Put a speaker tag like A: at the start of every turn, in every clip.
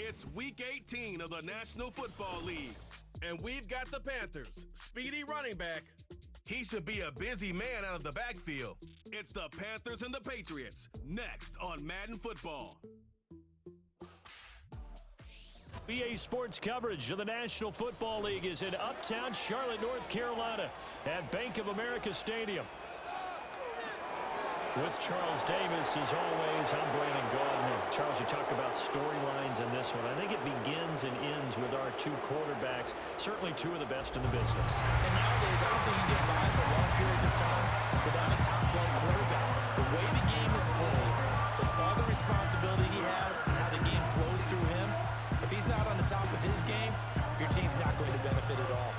A: It's Week 18 of the National Football League, and we've got the Panthers' speedy running back. He should be a busy man out of the backfield. It's the Panthers and the Patriots, next on Madden Football.
B: BA Sports coverage of the National Football League is in uptown Charlotte, North Carolina at Bank of America Stadium. With Charles Davis, as always, I'm Brandon Gardner. Charles, you talk about storylines in this one. I think it begins and ends with our two quarterbacks, certainly two of the best in the business.
C: And nowadays, I don't think you get by for long periods of time without a top-flight quarterback. The way the game is played, with all the responsibility he has and how the game flows through him, if he's not on the top of his game, your team's not going to benefit at all.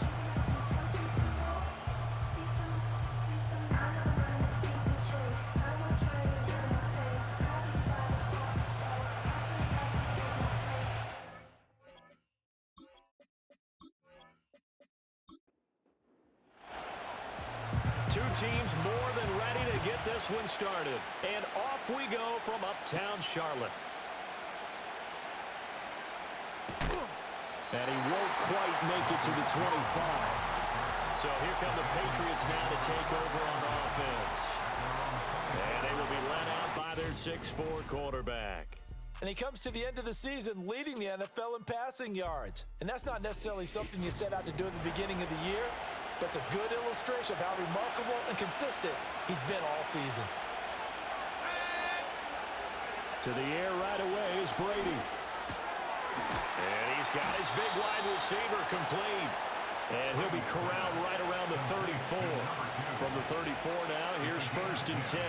B: Two teams more than ready to get this one started. And off we go from uptown Charlotte. And he won't quite make it to the 25. So here come the Patriots now to take over on offense. And they will be led out by their 6'4" quarterback.
C: And he comes to the end of the season leading the NFL in passing yards. And that's not necessarily something you set out to do at the beginning of the year. That's a good illustration of how remarkable and consistent he's been all season.
B: To the air right away is Brady. And he's got his big wide receiver complete. And he'll be corralled right around the 34. From the 34 now, here's 1st and 10.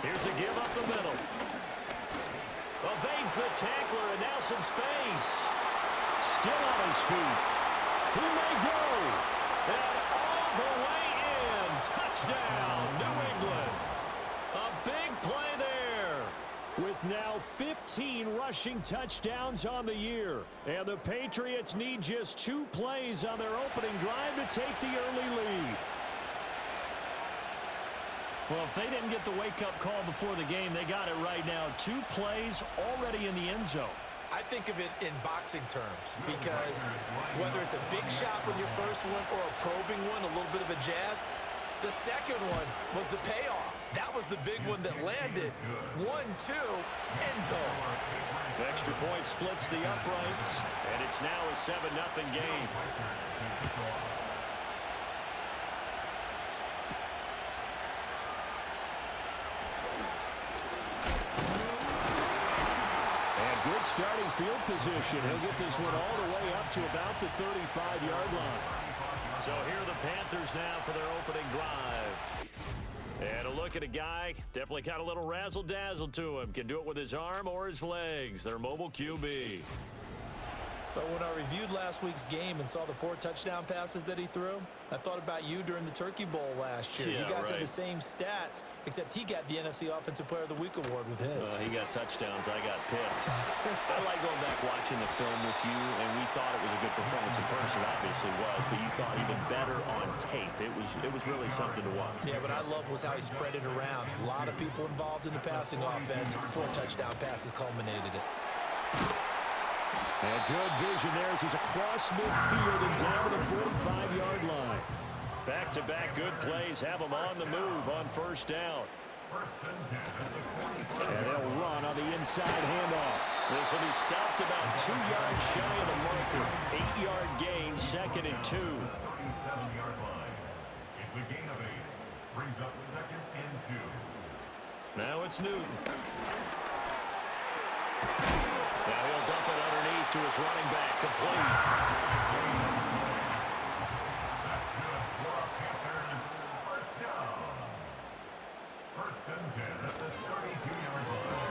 B: Here's a give up the middle. Evades the tackler, and now some space. Still on his feet. He may go. And all the way in. Touchdown, New England. A big play there. With now 15 rushing touchdowns on the year. And the Patriots need just 2 plays on their opening drive to take the early lead. Well, if they didn't get the wake-up call before the game, they got it right now. 2 plays already in the end zone.
C: I think of it in boxing terms because whether it's a big shot with your first one or a probing one, a little bit of a jab, the second one was the payoff. That was the big one that landed. 1-2, end zone.
B: The extra point splits the uprights, and it's now a 7-0 game. Good starting field position. He'll get this one all the way up to about the 35-yard line. So here are the Panthers now for their opening drive. And a look at a guy, definitely got a little razzle-dazzle to him. Can do it with his arm or his legs. Their mobile QB.
C: But when I reviewed last week's game and saw the 4 touchdown passes that he threw, I thought about you during the Turkey Bowl last year.
B: Yeah,
C: you guys
B: right.
C: had the same stats, except he got the NFC Offensive Player of the Week award with his.
B: He got touchdowns. I got picks. I like going back watching the film with you, and we thought it was a good performance in person. Obviously was, but you thought even better on tape. It was really something to watch.
C: Yeah, what I loved was how he spread it around. A lot of people involved in the passing offense. 4 touchdown passes culminated it.
B: And good vision there as he's across midfield and down to the 45-yard line. Back-to-back good plays have him on the move on 1st down. And they'll run on the inside handoff. This will be stopped about 2 yards shy of the marker. 8-yard gain, 2nd and 2.
D: It's a gain of 8. Brings up 2nd and 2.
B: Now it's Newton. Now he'll dump it underneath to his running back, complete.
D: That's good for a Panthers 1st down. 1st and 10 at the 32-yard line.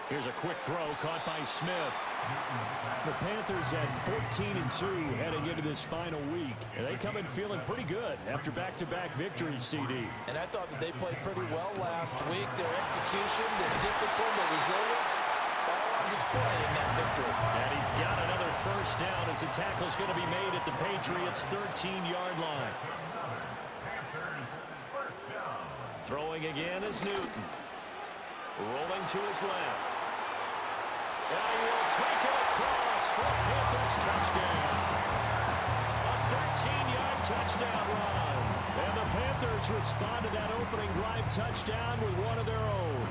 B: Here's a quick throw caught by Smith. The Panthers at 14-2 heading into this final week. And they come in feeling pretty good after back-to-back victories, CD.
C: And I thought that they played pretty well last week. Their execution, their discipline, their resilience, all on display in that victory.
B: And he's got another 1st down as the tackle's going to be made at the Patriots' 13-yard line.
D: Panthers 1st down.
B: Throwing again is Newton. Rolling to his left. And he will take it across for a Panthers touchdown. A 13-yard touchdown run. And the Panthers respond to that opening drive touchdown with one of their own.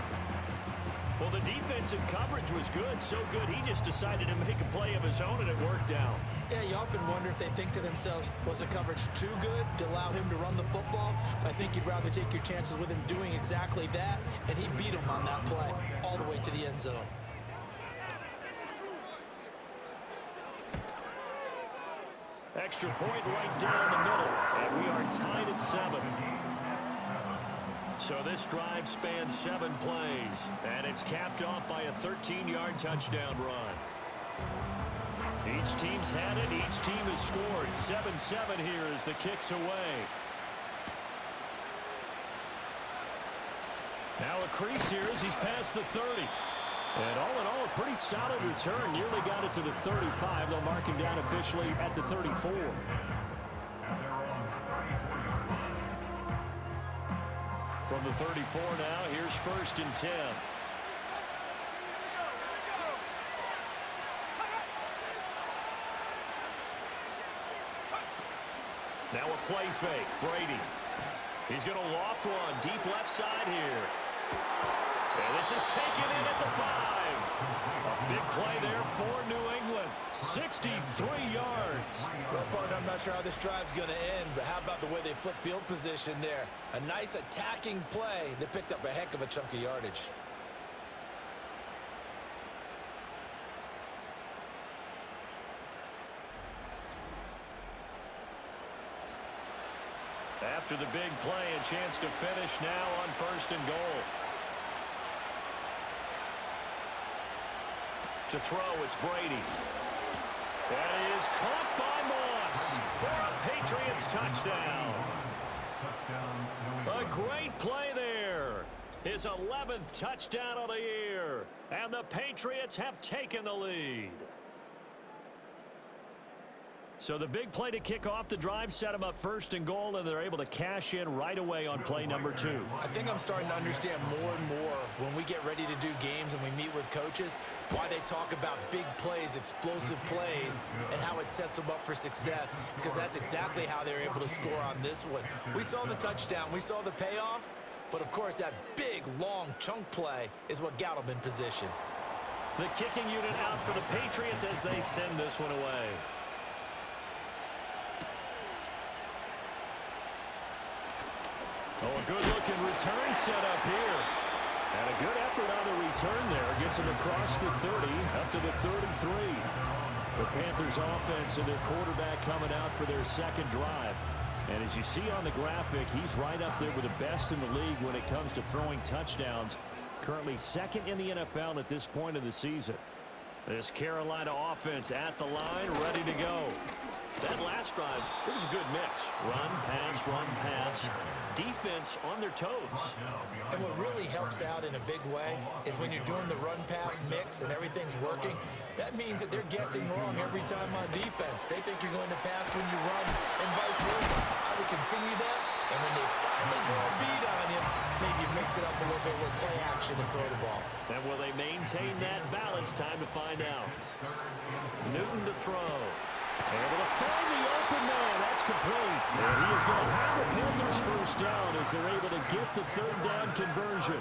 B: Well, the defensive coverage was good, so good he just decided to make a play of his own, and it worked out.
C: Yeah, you often wonder if they think to themselves, was the coverage too good to allow him to run the football? I think you'd rather take your chances with him doing exactly that, and he beat him on that play all the way to the end zone.
B: Extra point right down the middle, and we are tied at 7. So this drive spans 7 plays, and it's capped off by a 13-yard touchdown run. Each team's had it. Each team has scored. 7-7 here as the kick's away. Now a crease here as he's past the 30. And all in all, a pretty solid return. Nearly got it to the 35. They'll mark him down officially at the 34. From the 34 now, here's 1st and 10. Now a play fake. Brady. He's going to loft one. Deep left side here. And this is taken in at the 5. A big play there for New England. 63 yards.
C: Well, partner, I'm not sure how this drive's going to end, but how about the way they flip field position there? A nice attacking play that picked up a heck of a chunk of yardage.
B: After the big play, a chance to finish now on 1st and goal. To throw, it's Brady. That is caught by Moss for a Patriots touchdown. A great play there. His 11th touchdown of the year. And the Patriots have taken the lead. So the big play to kick off the drive set them up 1st and goal, and they're able to cash in right away on play number 2.
C: I think I'm starting to understand more and more when we get ready to do games and we meet with coaches why they talk about big plays, explosive plays, and how it sets them up for success, because that's exactly how they're able to score on this one. We saw the touchdown. We saw the payoff. But, of course, that big, long chunk play is what got them in position.
B: The kicking unit out for the Patriots as they send this one away. Oh, a good-looking return set up here. And a good effort on the return there. Gets him across the 30, up to the 33. The Panthers offense and their quarterback coming out for their second drive. And as you see on the graphic, he's right up there with the best in the league when it comes to throwing touchdowns. Currently second in the NFL at this point of the season. This Carolina offense at the line, ready to go. That last drive, it was a good mix. Run, pass, defense on their toes.
C: And what really helps out in a big way is when you're doing the run-pass mix and everything's working, that means that they're guessing wrong every time on defense. They think you're going to pass when you run and vice versa. I would continue that, and when they finally draw a beat on you, maybe you mix it up a little bit with play action and throw the ball.
B: And will they maintain that balance? Time to find out. Newton to throw. Able to find the open man. That's complete. And he is going to have a Panthers first down as they're able to get the third down conversion.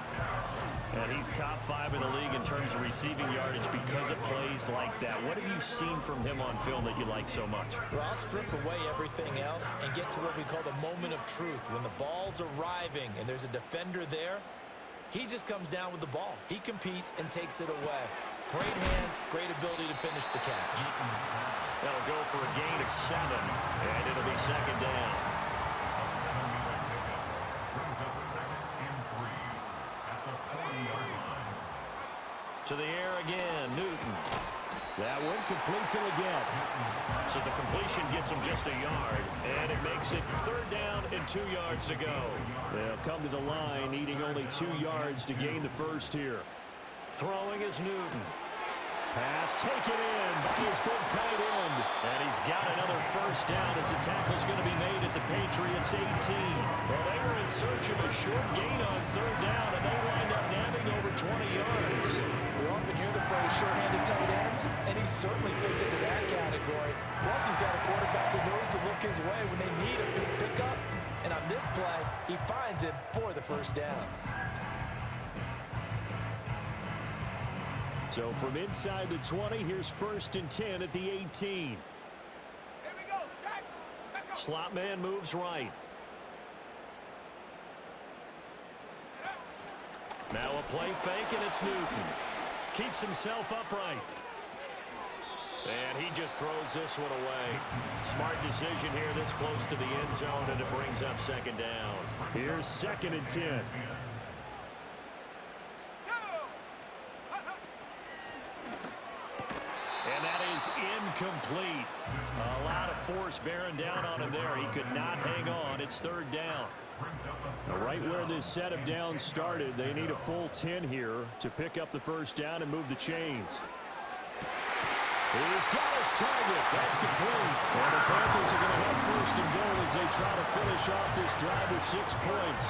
B: And he's top 5 in the league in terms of receiving yardage because of plays like that. What have you seen from him on film that you like so much?
C: Well, I'll strip away everything else and get to what we call the moment of truth. When the ball's arriving and there's a defender there, he just comes down with the ball. He competes and takes it away. Great hands, great ability to finish the catch.
B: That'll go for a gain of 7, and it'll be second down. To the air again, Newton. That one completes him again. So the completion gets him just a yard, and it makes it third down and 2 yards to go. They'll come to the line, needing only 2 yards to gain the first here. Throwing is Newton. Pass taken in by his big tight end. And he's got another first down as the tackle's going to be made at the Patriots 18. Well, they were in search of a short gain on third down, and they wind up nabbing over 20
C: And he certainly fits into that category. Plus, he's got a quarterback who knows to look his way when they need a big pickup. And on this play, he finds him for the first down.
B: So from inside the 20, here's 1st and 10 at the 18. Slot man moves right. Now a play fake, and it's Newton. Keeps himself upright. And he just throws this one away. Smart decision here this close to the end zone, and it brings up 2nd down. Here's 2nd and 10. And that is incomplete. A lot of force bearing down on him there. He could not hang on. It's 3rd down. Now, right where this set of downs started, they need a full 10 here to pick up the 1st down and move the chains. He's got his target. That's complete. And the Panthers are going to have 1st and goal as they try to finish off this drive with 6 points.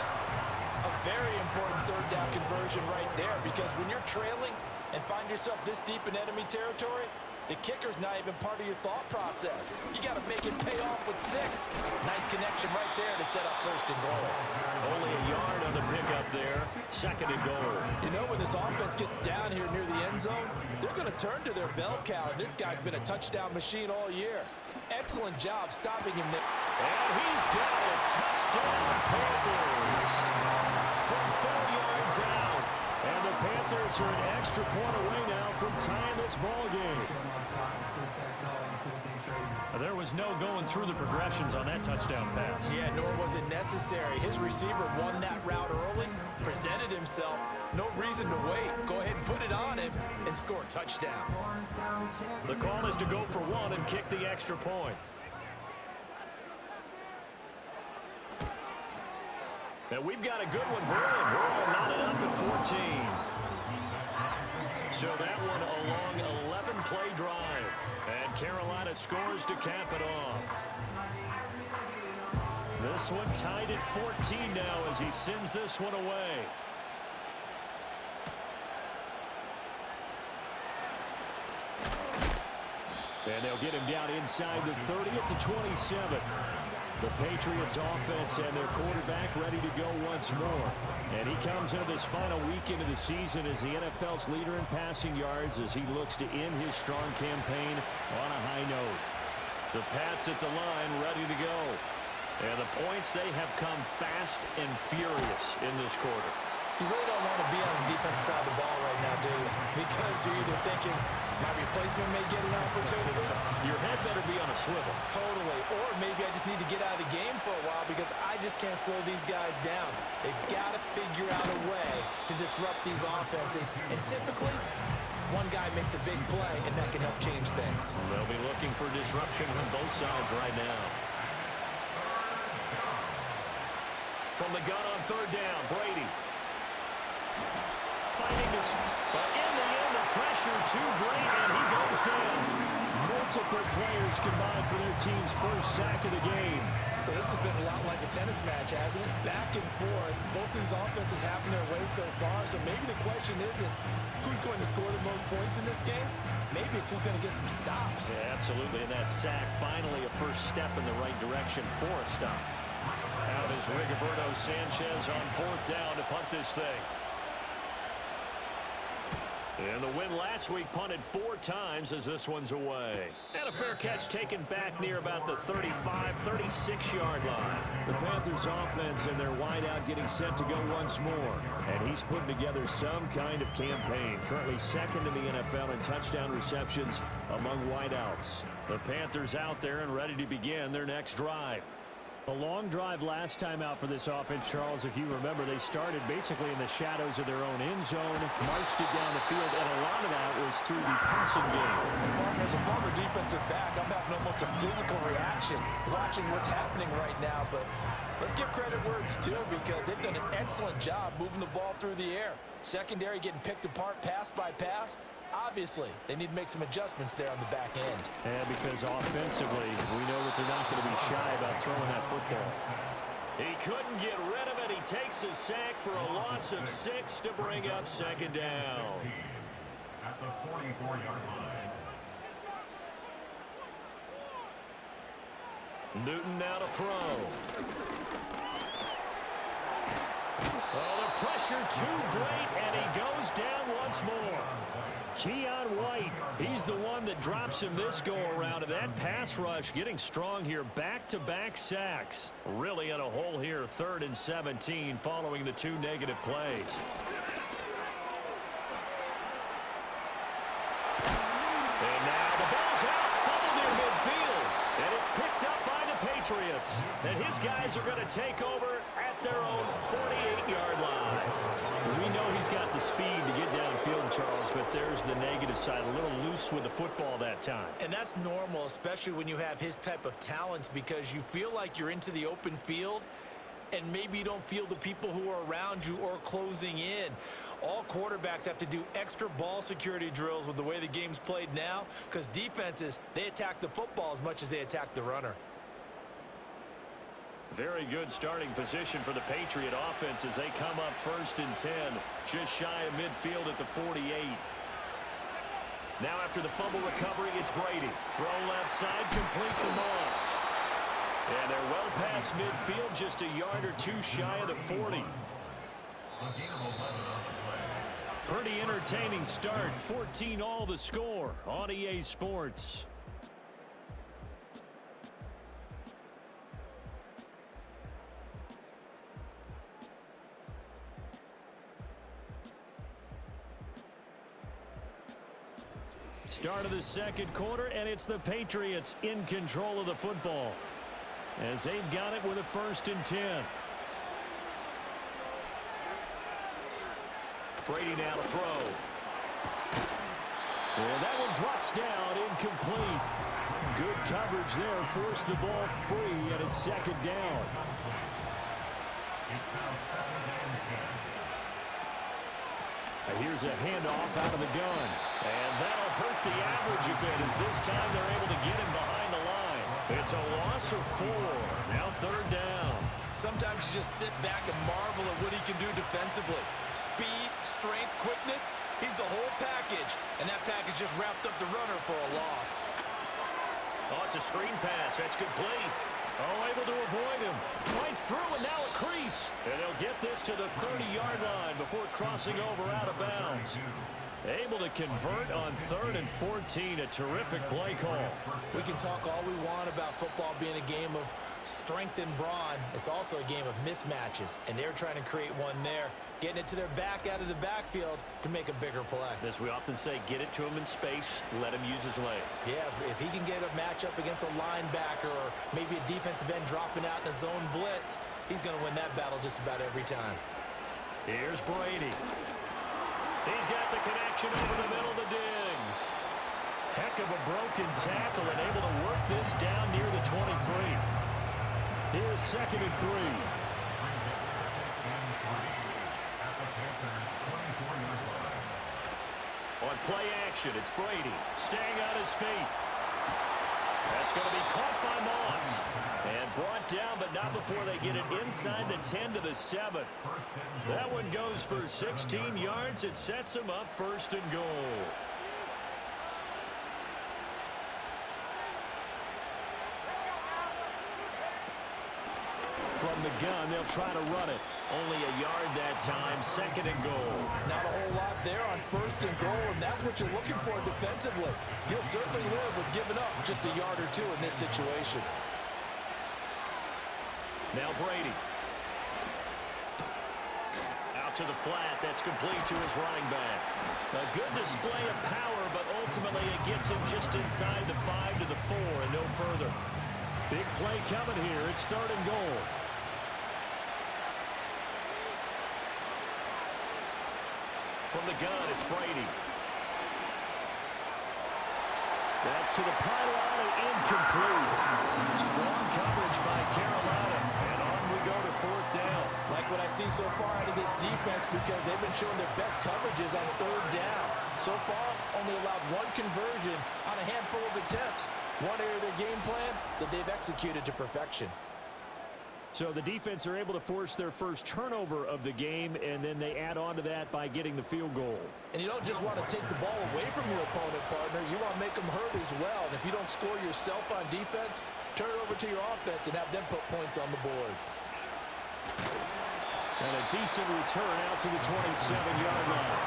C: A very important 3rd down conversion right there, because when you're trailing and find yourself this deep in enemy territory, the kicker's not even part of your thought process. You got to make it pay off with 6. Nice connection right there to set up 1st and goal.
B: Only a yard on the pickup there. 2nd and goal.
C: You know, when this offense gets down here near the end zone, they're going to turn to their bell cow, and this guy's been a touchdown machine all year. Excellent job stopping him there.
B: And he's got it. Touchdown, Panthers. From 4 yards out. And the Panthers are an extra point away now from tying this ball game. There was no going through the progressions on that touchdown pass.
C: Yeah, nor was it necessary. His receiver won that route early, presented himself. No reason to wait. Go ahead and put it on him and score a touchdown.
B: The call is to go for 1 and kick the extra point. And we've got a good one brewing. We're all knotted up at 14. So that one a long 11-play drive. And Carolina scores to cap it off. This one tied at 14 now as he sends this one away. And they'll get him down inside the 30 at the 27. The Patriots offense and their quarterback ready to go once more. And he comes into this final weekend of the season as the NFL's leader in passing yards as he looks to end his strong campaign on a high note. The Pats at the line ready to go. And the points, they have come fast and furious in this quarter.
C: You really don't want to be on the defensive side of the ball right now, do you? Because you're either thinking, my replacement may get an opportunity.
B: Your head better be on a swivel.
C: Totally. Or maybe I just need to get out of the game for a while because I just can't slow these guys down. They've got to figure out a way to disrupt these offenses. And typically, one guy makes a big play, and that can help change things.
B: They'll be looking for disruption on both sides right now. From the gun on 3rd down, Brady. Fighting this, but in the end, the pressure too great, and he goes down. Multiple players combined for their team's first sack of the game.
C: So this has been a lot like a tennis match, hasn't it? Back and forth. Both these offenses having their way so far, so maybe the question isn't who's going to score the most points in this game. Maybe it's who's going to get some stops.
B: Yeah, absolutely, and that sack finally a first step in the right direction for a stop. Out is Rigoberto Sanchez on 4th down to punt this thing. And the win last week punted 4 times as this one's away. And a fair catch taken back near about the 35, 36-yard line. The Panthers offense and their wideout getting set to go once more. And he's putting together some kind of campaign. Currently 2nd in the NFL in touchdown receptions among wideouts. The Panthers out there and ready to begin their next drive. A long drive last time out for this offense, Charles. If you remember, they started basically in the shadows of their own end zone, marched it down the field, and a lot of that was through the passing game.
C: As a former defensive back, I'm having almost a physical reaction watching what's happening right now. But let's give credit where it's due because they've done an excellent job moving the ball through the air. Secondary getting picked apart pass by pass. Obviously, they need to make some adjustments there on the back end.
B: And because offensively, we know that they're not going to be shy about throwing that football. He couldn't get rid of it. He takes a sack for a loss of 6 to bring up 2nd down.
D: At the 44-yard line.
B: Newton now to throw. Oh, the pressure too great, and he goes down once more. Keon White, he's the one that drops him this go-around, and that pass rush getting strong here. Back-to-back sacks. Really in a hole here, 3rd and 17 following the 2 negative plays. And now the ball's out, fumbled near midfield, and it's picked up by the Patriots. And his guys are going to take over at their own 48-yard line. We know he's got the speed to get downfield, Charles, but there's the negative side. A little loose with the football that time.
C: And that's normal, especially when you have his type of talents, because you feel like you're into the open field and maybe you don't feel the people who are around you or closing in. All quarterbacks have to do extra ball security drills with the way the game's played now, because defenses, they attack the football as much as they attack the runner.
B: Very good starting position for the Patriot offense as they come up 1st and 10, just shy of midfield at the 48. Now after the fumble recovery, it's Brady. Throw left side, complete to Moss. And they're well past midfield, just a yard or 2 shy of the 40. Pretty entertaining start, 14 all the score on EA Sports. Start of the 2nd quarter, and it's the Patriots in control of the football as they've got it with a 1st and 10. Brady now to throw. And that one drops down, incomplete. Good coverage there, forced the ball free, and it's 2nd down. Here's a handoff out of the gun. And that'll hurt the average a bit as this time they're able to get him behind the line. It's a loss of 4. Now 3rd down.
C: Sometimes you just sit back and marvel at what he can do defensively. Speed, strength, quickness, he's the whole package. And that package just wrapped up the runner for a loss.
B: Oh, it's a screen pass. That's complete. Oh, able to avoid him. Fights through, and now a crease. And they'll get this to the 30-yard line before crossing over out of bounds. Able to convert on 3rd and 14. A terrific play call.
C: We can talk all we want about football being a game of strength and brawn. It's also a game of mismatches, and they're trying to create one there, getting it to their back out of the backfield to make a bigger play.
B: As we often say, get it to him in space, let him use his leg.
C: Yeah, if he can get a matchup against a linebacker or maybe a defensive end dropping out in a zone blitz, he's going to win that battle just about every time.
B: Here's Brady. He's got the connection over the middle to Diggs. Heck of a broken tackle and able to work this down near the 23. Here's 2nd and 3. On play action, it's Brady staying on his feet. That's going to be caught by Moss and brought down, but not before they get it inside the 10 to the 7. That one goes for 16 yards. It sets him up 1st and goal. From the gun, they'll try to run it. Only a yard that time, 2nd and goal.
C: Not a whole lot there on 1st and goal, and that's what you're looking for defensively. You'll certainly live with giving up just a yard or 2 in this situation.
B: Now Brady. Out to the flat. That's complete to his running back. A good display of power, but ultimately it gets him just inside the 5 to the 4 and no further. Big play coming here. It's 3rd and goal. From the gun, it's Brady. That's to the pylon and incomplete. Strong coverage by Carolina. And on we go to 4th down.
C: Like what I see so far out of this defense, because they've been showing their best coverages on 3rd down. So far, only allowed 1 conversion on a handful of attempts. One area of their game plan that they've executed to perfection.
B: So the defense are able to force their first turnover of the game, and then they add on to that by getting the field goal.
C: And you don't just want to take the ball away from your opponent, partner. You want to make them hurt as well. And if you don't score yourself on defense, turn it over to your offense and have them put points on the board.
B: And a decent return out to the 27-yard line.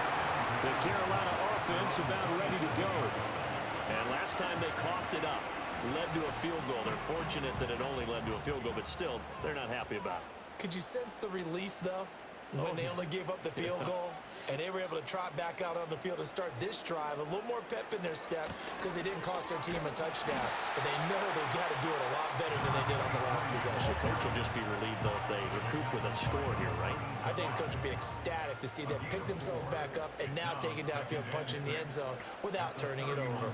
B: The Carolina offense about ready to go. And last time they coughed it up, led to a field goal. They're fortunate that it only led to a field goal, but still, they're not happy about it.
C: Could you sense the relief, though, when they only gave up the field goal? And they were able to trot back out on the field and start this drive. A little more pep in their step because they didn't cost their team a touchdown. But they know they've got to do it a lot better than they did on the last possession.
B: The coach will just be relieved, though, if they recoup with a score here, right?
C: I think coach will be ecstatic to see them pick themselves back up and now take it downfield, punching the end zone without turning it over.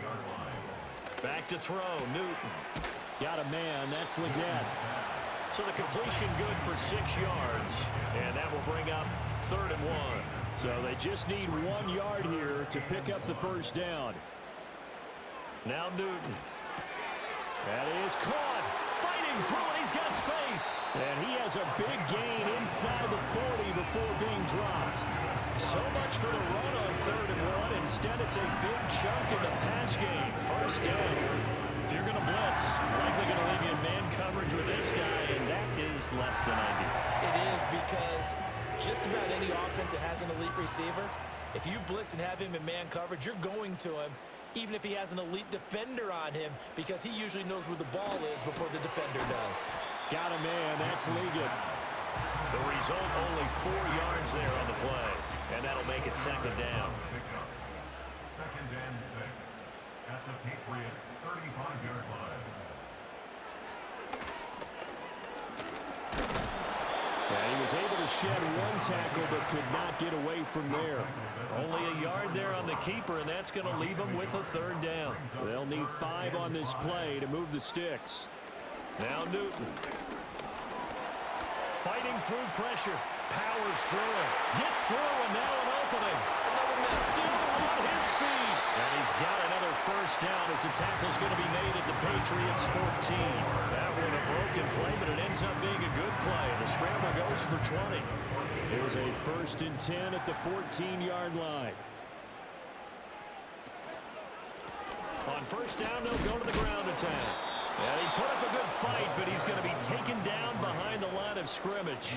B: Back to throw, Newton. Got a man, that's Leggett. So the completion good for 6 yards, and that will bring up 3rd and 1. So they just need 1 yard here to pick up the first down. Now Newton. That is caught. Fighting through it, he's got space. And he has a big gain inside the 40 before being dropped. So much for the run on 3rd and 1. Instead, it's a big chunk in the pass game. First down. If you're going to blitz, likely going to leave you in man coverage with this guy, and that is less than ideal.
C: It is, because just about any offense that has an elite receiver, if you blitz and have him in man coverage, you're going to him, even if he has an elite defender on him, because he usually knows where the ball is before the defender does.
B: Got a man, that's Ligon. The result, only 4 yards there on the play, and that'll make it 2nd down.
D: 2nd and 6 at the Patriots' 35-yard line.
B: And he was able to shed 1 tackle but could not get away from there. Only a yard there on the keeper, and that's going to leave him with a 3rd down. They'll need 5 on this play to move the sticks. Now Newton. Fighting through pressure. Powers through it. Gets through, and now an opening.
C: Another miss.
B: Still on his feet. And he's got another first down as the tackle's going to be made at the Patriots' 14. That one a broken play, but it ends up being a good play. The scramble goes for 20. It was a 1st and 10 at the 14-yard line. On first down, they'll go to the ground attack. And he put up a good fight, but he's going to be taken down behind the line of scrimmage.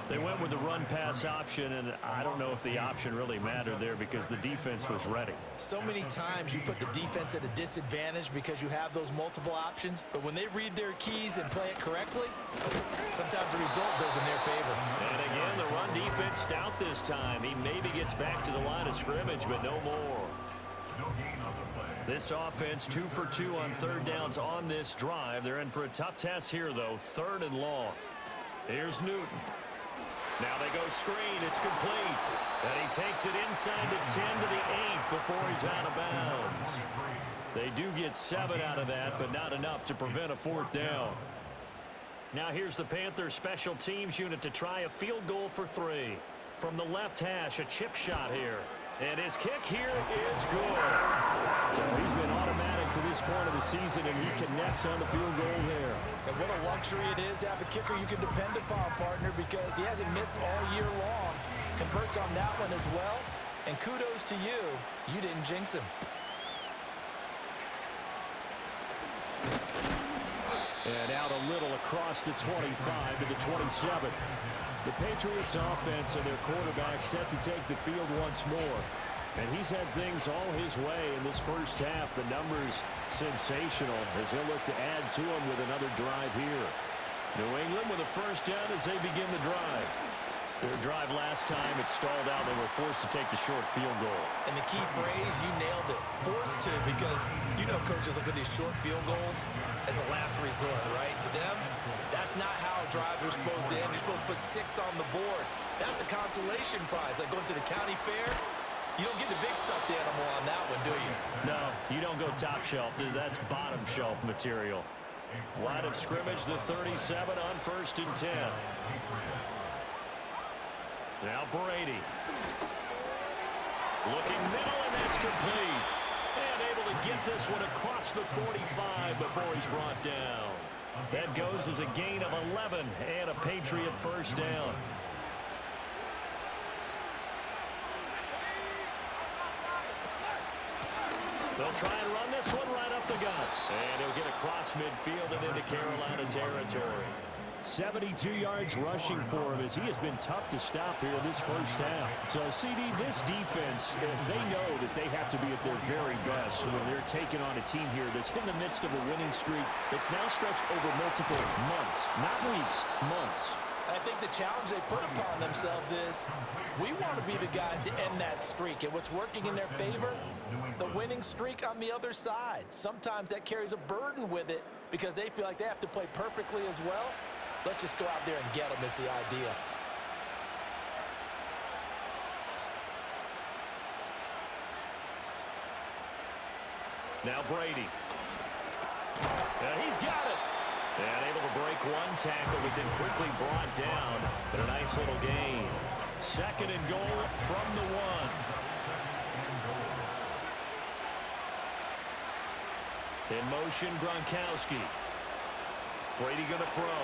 B: They went with the run-pass option, and I don't know if the option really mattered there because the defense was ready.
C: So many times you put the defense at a disadvantage because you have those multiple options, but when they read their keys and play it correctly, sometimes the result goes in their favor.
B: And again, the run defense stout this time. He maybe gets back to the line of scrimmage, but no more. This offense 2 for 2 on 3rd downs on this drive. They're in for a tough test here, though. 3rd and long. Here's Newton. Now they go screen. It's complete. And he takes it inside the 10 to the 8 before he's out of bounds. They do get 7 out of that, but not enough to prevent a 4th down. Now here's the Panthers special teams unit to try a field goal for 3. From the left hash, a chip shot here. And his kick here is good. So he's been automatic to this point of the season, and he connects on the field goal there.
C: And what a luxury it is to have a kicker you can depend upon, partner, because he hasn't missed all year long. Converts on that one as well. And kudos to you. You didn't jinx him.
B: And out a little across the 25 to the 27. The Patriots offense and their quarterback set to take the field once more. And he's had things all his way in this first half. The numbers sensational as he'll look to add to them with another drive here. New England with a first down as they begin the drive. Their drive last time, it stalled out. They were forced to take the short field goal.
C: And the key phrase, you nailed it. Forced to, because you know coaches look at these short field goals as a last resort, right? To them, that's not how drives are supposed to end. You're supposed to put 6 on the board. That's a consolation prize. Like going to the county fair, you don't get the big stuffed animal on that one, do you?
B: No, you don't go top shelf. That's bottom shelf material. Line of scrimmage, the 37 on 1st and 10. Now Brady. Looking middle, and that's complete. And able to get this one across the 45 before he's brought down. That goes as a gain of 11 and a Patriot first down. They'll try and run this one right up the gut. And he'll get across midfield and into Carolina territory. 72 yards rushing for him as he has been tough to stop here this first half. So, CD, this defense, they know that they have to be at their very best when they're taking on a team here that's in the midst of a winning streak that's now stretched over multiple months, not weeks, months.
C: I think the challenge they put upon themselves is we want to be the guys to end that streak. And what's working in their favor? The winning streak on the other side. Sometimes that carries a burden with it because they feel like they have to play perfectly as well. Let's just go out there and get them is the idea.
B: Now Brady. And he's got it. And able to break one tackle, but then quickly brought down. But a nice little gain. Second and goal from the one. In motion, Gronkowski. Brady going to throw.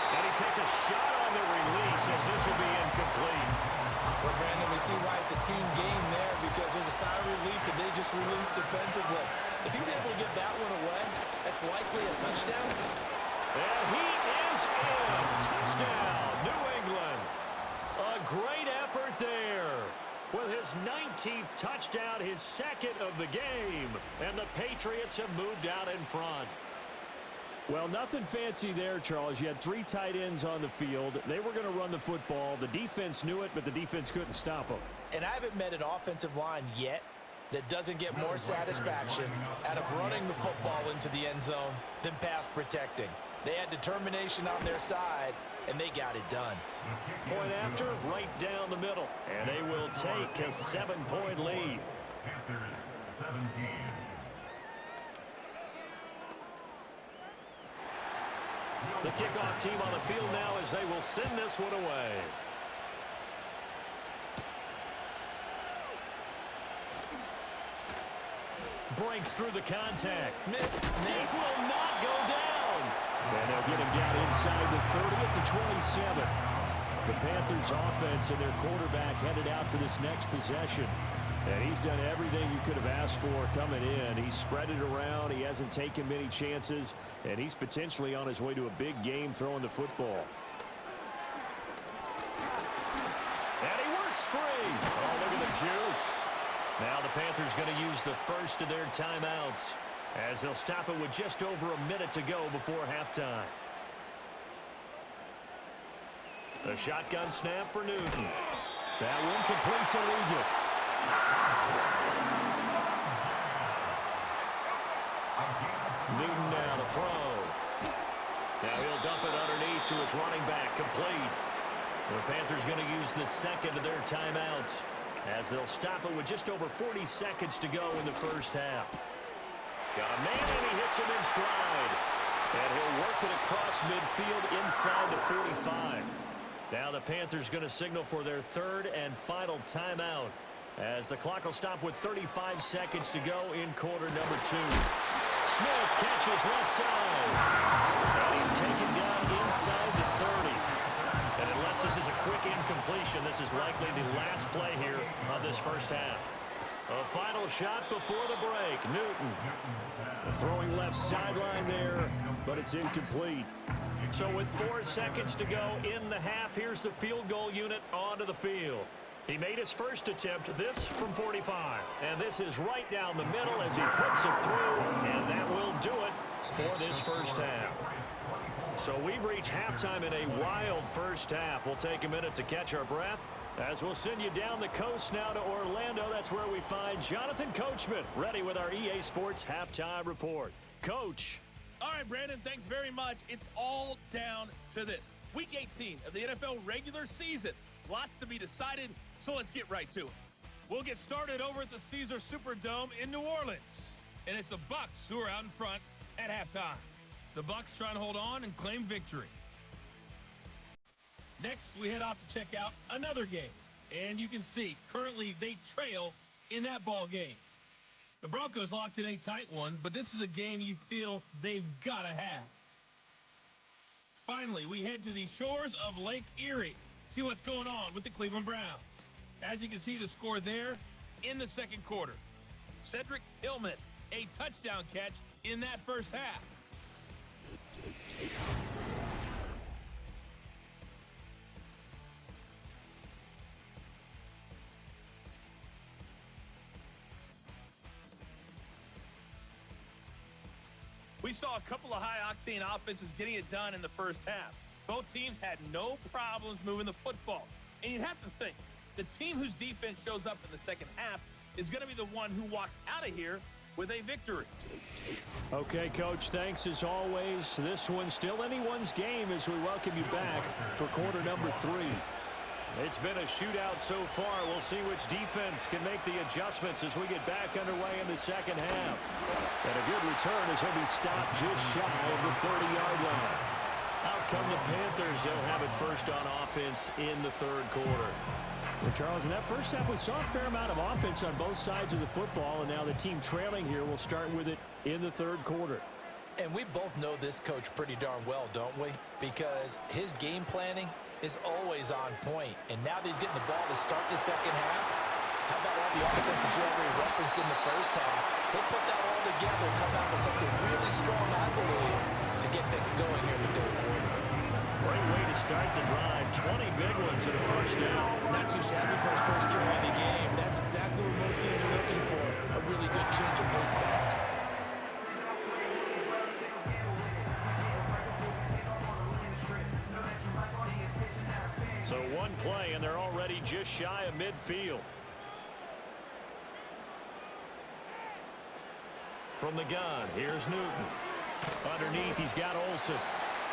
B: And he takes a shot on the release as this will be incomplete.
C: Well, Brandon, we see why it's a team game there because there's a sign of relief that they just released defensively. If he's able to get that one away, that's likely a touchdown.
B: And he is in. Touchdown, New England. A great effort there. With his 19th touchdown, his second of the game. And the Patriots have moved out in front. Well, nothing fancy there, Charles. You had 3 tight ends on the field. They were going to run the football. The defense knew it, but the defense couldn't stop them.
C: And I haven't met an offensive line yet that doesn't get more satisfaction out of running the football into the end zone than pass protecting. They had determination on their side, and they got it done.
B: Point after, right down the middle. And they will take a 7-point lead.
D: Panthers 17.
B: The kickoff team on the field now as they will send this one away. Breaks through the contact.
C: Missed.
B: This will not go down. And they'll get him down inside the 30 to 27. The Panthers offense and their quarterback headed out for this next possession. And he's done everything you could have asked for coming in. He's spread it around. He hasn't taken many chances. And he's potentially on his way to a big game throwing the football. And he works free. Oh, look at the juke. Now the Panthers going to use the first of their timeouts as they'll stop it with just over a minute to go before halftime. The shotgun snap for Newton. That one complete to Ligon. Newton now to throw. Now he'll dump it underneath to his running back, complete. The Panthers going to use the second of their timeouts as they'll stop it with just over 40 seconds to go in the first half. Got a man and he hits him in stride. And he'll work it across midfield inside the 45. Now the Panthers going to signal for their third and final timeout as the clock will stop with 35 seconds to go in quarter number 2. Smith catches left side. And he's taken down inside the 30. And unless this is a quick incompletion, this is likely the last play here of this first half. A final shot before the break. Newton throwing left sideline there, but it's incomplete. So with 4 seconds to go in the half, here's the field goal unit onto the field. He made his first attempt, this from 45. And this is right down the middle as he puts it through, and that will do it for this first half. So we've reached halftime in a wild first half. We'll take a minute to catch our breath as we'll send you down the coast now to Orlando. That's where we find Jonathan Coachman ready with our EA Sports Halftime Report. Coach.
E: All right, Brandon, thanks very much. It's all down to this. Week 18 of the NFL regular season. Lots to be decided, so let's get right to it. We'll get started over at the Caesars Superdome in New Orleans. And it's the Bucs who are out in front at halftime. The Bucs trying to hold on and claim victory. Next, we head off to check out another game. And you can see, currently they trail in that ball game. The Broncos locked in a tight one, but this is a game you feel they've got to have. Finally, we head to the shores of Lake Erie. See what's going on with the Cleveland Browns. As you can see, the score there in the second quarter. Cedric Tillman, a touchdown catch in that first half. We saw a couple of high-octane offenses getting it done in the first half. Both teams had no problems moving the football. And you'd have to think, the team whose defense shows up in the second half is going to be the one who walks out of here with a victory.
B: Okay, Coach, thanks as always. This one's still anyone's game as we welcome you back for quarter number 3. It's been a shootout so far. We'll see which defense can make the adjustments as we get back underway in the second half. And a good return as he'll be stopped just shy of the 30-yard line. Out come the Panthers. They'll have it first on offense in the third quarter. Well, Charles, in that first half, we saw a fair amount of offense on both sides of the football, and now the team trailing here will start with it in the third quarter.
C: And we both know this coach pretty darn well, don't we? Because his game planning is always on point. And now that he's getting the ball to start the second half, how about all the offense that you already referenced in the first half? He'll put that all together and come out with something really strong, I believe, to get things going here in the third quarter.
B: Great way to start the drive. 20 big ones in the first down.
C: Not too shabby for his first drive of the game. That's exactly what most teams are looking for. A really good change of pace back.
B: So one play, and they're already just shy of midfield. From the gun, here's Newton. Underneath, he's got Olsen.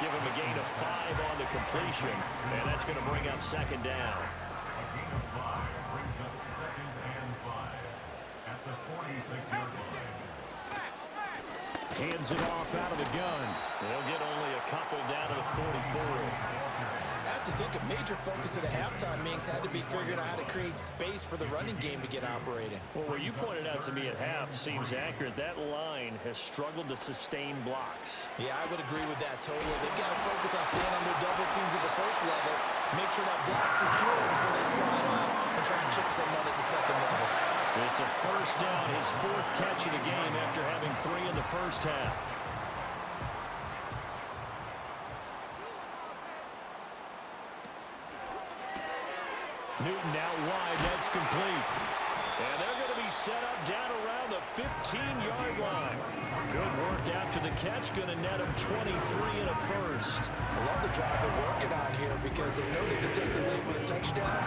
B: Give him a gain of 5 on the completion, and that's going to bring up second down.
D: A gain of 5 brings up 2nd and 5 at the 46-yard line.
B: Hands it off out of the gun. They'll get only a couple down to the 44.
C: I have to think a major focus of the halftime meetings had to be figuring out how to create space for the running game to get operating.
B: Well, what you pointed out to me at half seems accurate. That line has struggled to sustain blocks.
C: Yeah, I would agree with that totally. They've got to focus on staying on their double teams at the first level, make sure that block's secure before they slide off and try and chip someone at the second level.
B: It's a first down, his 4th catch of the game after having 3 in the first half. Newton out wide, that's complete. And they're going to be set up down around the 15-yard line. Good work after the catch, going to net him 23 and a first.
C: I love the drive they're working on here because they know they can take the lead with a touchdown.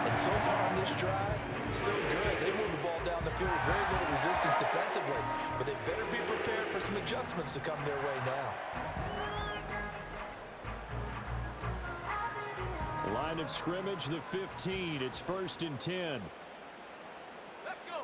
C: And so far on this drive, so good. They move the ball down the field with very little resistance defensively. But they better be prepared for some adjustments to come their way now.
B: Line of scrimmage, the 15. It's 1st and 10.
E: Let's go.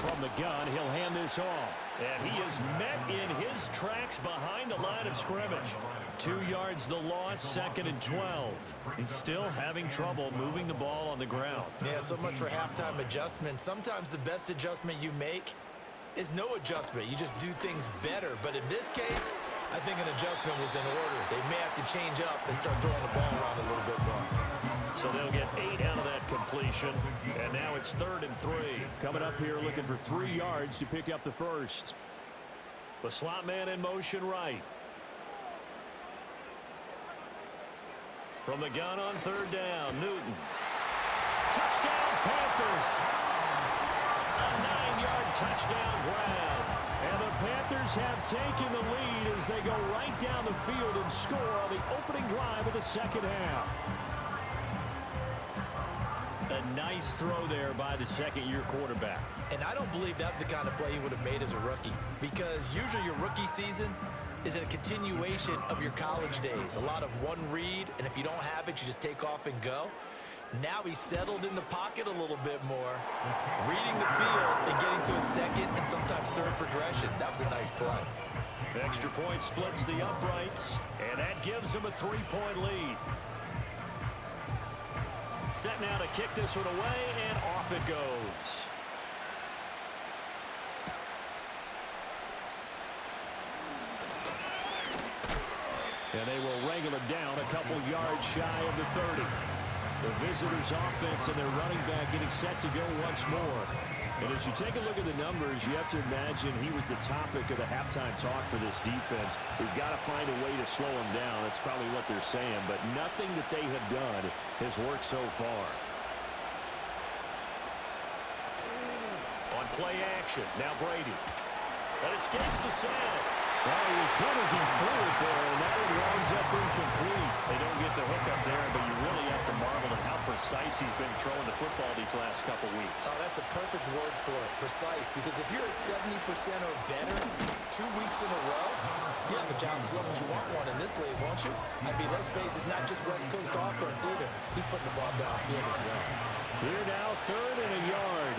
B: From the gun, he'll hand this off. And he is met in his tracks behind the line of scrimmage. 2 yards the loss, 2nd and 12. He's still having trouble moving the ball on the ground.
C: Yeah, so much for halftime adjustment. Sometimes the best adjustment you make is no adjustment. You just do things better. But in this case, I think an adjustment was in order. They may have to change up and start throwing the ball around a little bit more.
B: So they'll get 8 out of that completion. And now it's 3rd and 3. Coming up here looking for 3 yards to pick up the first. The slot man in motion right. From the gun on 3rd down, Newton. Touchdown, Panthers! A 9-yard touchdown grab. And the Panthers have taken the lead as they go right down the field and score on the opening drive of the second half. A nice throw there by the second-year quarterback.
C: And I don't believe that was the kind of play he would have made as a rookie, because usually your rookie season is a continuation of your college days. A lot of one read, and if you don't have it, you just take off and go. Now he's settled in the pocket a little bit more, reading the field and getting to a second and sometimes third progression. That was a nice play.
B: Extra point splits the uprights, and that gives him a 3-point lead. set now to kick this one away, and off it goes. And they will wrangle it down a couple yards shy of the 30. The visitors' offense and their running back getting set to go once more. And as you take a look at the numbers, you have to imagine he was the topic of the halftime talk for this defense. We've got to find a way to slow him down. That's probably what they're saying. But nothing that they have done has worked so far. On play action, now Brady. That escapes the sack. Well, he was hit as he threw it there, and that one winds up incomplete. They don't get the hook up there, but you really have to marvel at how precise he's been throwing the football these last couple weeks.
C: Oh, that's a perfect word for it, precise, because if you're at 70% or better 2 weeks in a row, you have a job as long as you want one in this league, won't you? I mean, let's face it, it's not just West Coast offense either. He's putting the ball downfield as well.
B: Here now, 3rd and a yard.